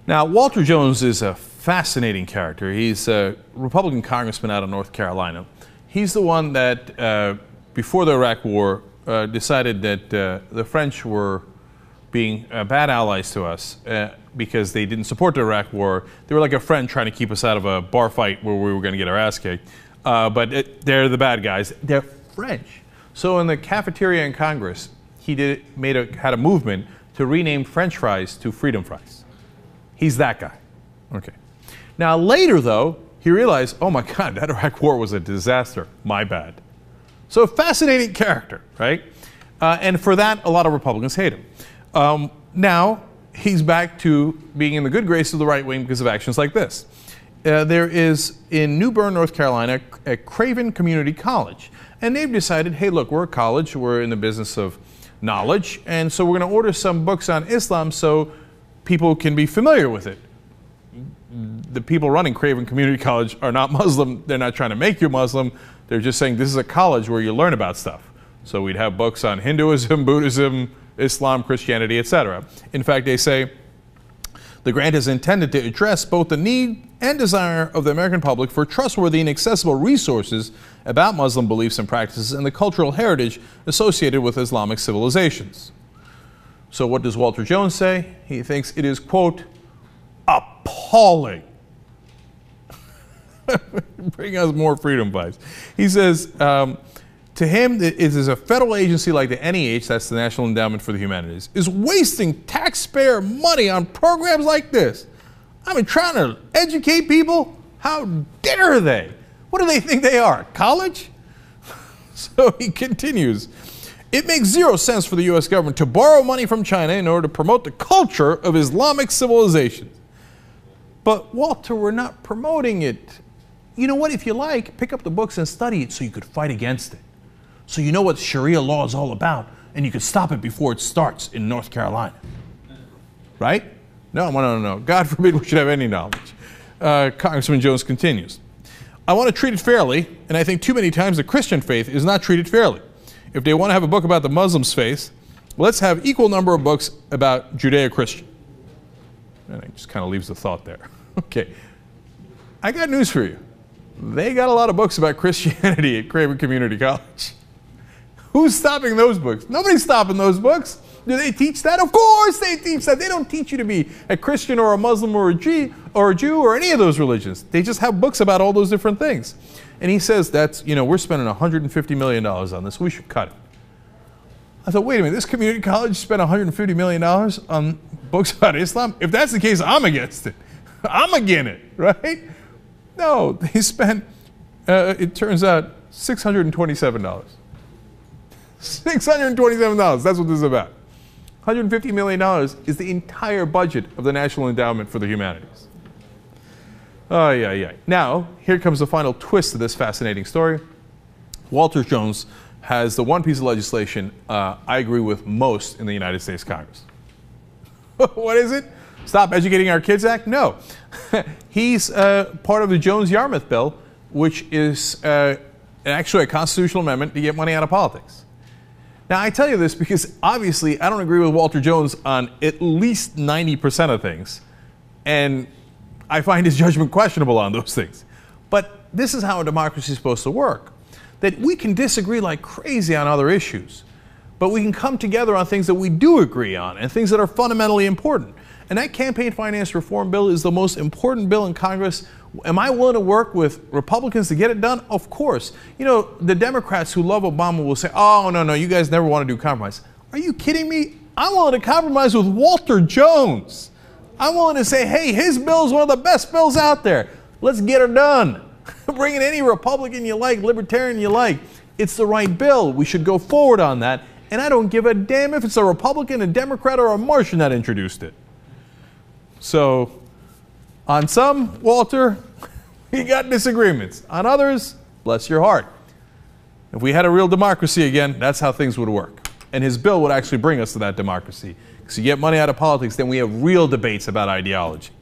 Now, Walter Jones is a fascinating character. He's a Republican congressman out of North Carolina. He's the one that, before the Iraq War, decided that the French were being bad allies to us because they didn't support the Iraq War. They were like a friend trying to keep us out of a bar fight where we were going to get our ass kicked. They're the bad guys. They're French. So in the cafeteria in Congress, he had a movement to rename French fries to freedom fries. He's that guy. Okay. Now later, though, he realized, oh my God, that Iraq War was a disaster. My bad. So a fascinating character, right? And for that, a lot of Republicans hate him. Now he's back to being in the good graces of the right wing because of actions like this. There is, in New Bern, North Carolina, a Craven Community College. And they've decided, hey, look, we're a college. We're in the business of knowledge. And so we're going to order some books on Islam so people can be familiar with it. The people running Craven Community College are not Muslim. They're not trying to make you Muslim. They're just saying this is a college where you learn about stuff. So we'd have books on Hinduism, Buddhism, Islam, Christianity, etc. In fact, they say the grant is intended to address both the need and desire of the American public for trustworthy and accessible resources about Muslim beliefs and practices and the cultural heritage associated with Islamic civilizations. So what does Walter Jones say? He thinks it is, quote, appalling. Bring us more freedom vibes. He says, to him, it is a federal agency like the NEH, that's the National Endowment for the Humanities, is wasting taxpayer money on programs like this. I mean, trying to educate people? How dare they? What do they think they are, college? So he continues. It makes zero sense for the U.S. government to borrow money from China in order to promote the culture of Islamic civilization. But Walter, we're not promoting it. You know what, if you like, pick up the books and study it so you could fight against it. So you know what Sharia law is all about, and you could stop it before it starts in North Carolina. Right? No. God forbid we should have any knowledge. Congressman Jones continues. I want to treat it fairly, and I think too many times the Christian faith is not treated fairly. If they want to have a book about the Muslims' faith, let's have equal number of books about Judeo-Christian. And it just kind of leaves the thought there. Okay. I got news for you. They got a lot of books about Christianity at Craven Community College. Who's stopping those books? Nobody's stopping those books. Do they teach that? Of course they teach that. They don't teach you to be a Christian or a Muslim or a Jew or any of those religions. They just have books about all those different things. And he says that's, you know, we're spending $150 million on this. We should cut it. I thought, wait a minute, this community college spent $150 million on books about Islam? If that's the case, I'm against it. I'm against it, right? No, they spent, it turns out, $627. $627, that's what this is about. $150 million is the entire budget of the National Endowment for the Humanities. Oh, yeah. Now, here comes the final twist of this fascinating story. Walter Jones has the one piece of legislation I agree with most in the United States Congress. What is it? Stop Educating Our Kids Act? No. He's part of the Jones-Yarmouth bill, which is actually a constitutional amendment to get money out of politics. Now, I tell you this because obviously I don't agree with Walter Jones on at least 90% of things, and I find his judgment questionable on those things. But this is how a democracy is supposed to work, that we can disagree like crazy on other issues, but we can come together on things that we do agree on and things that are fundamentally important. And that campaign finance reform bill is the most important bill in Congress. Am I willing to work with Republicans to get it done? Of course. You know, the Democrats who love Obama will say, oh, no, you guys never want to do compromise. Are you kidding me? I'm willing to compromise with Walter Jones. I'm willing to say, hey, his bill is one of the best bills out there. Let's get her done. Bring in any Republican you like, Libertarian you like. It's the right bill. We should go forward on that. And I don't give a damn if it's a Republican, a Democrat, or a Martian that introduced it. So, on some, Walter, we got disagreements. On others, bless your heart. If we had a real democracy again, that's how things would work. And his bill would actually bring us to that democracy. Because you get money out of politics, then we have real debates about ideology.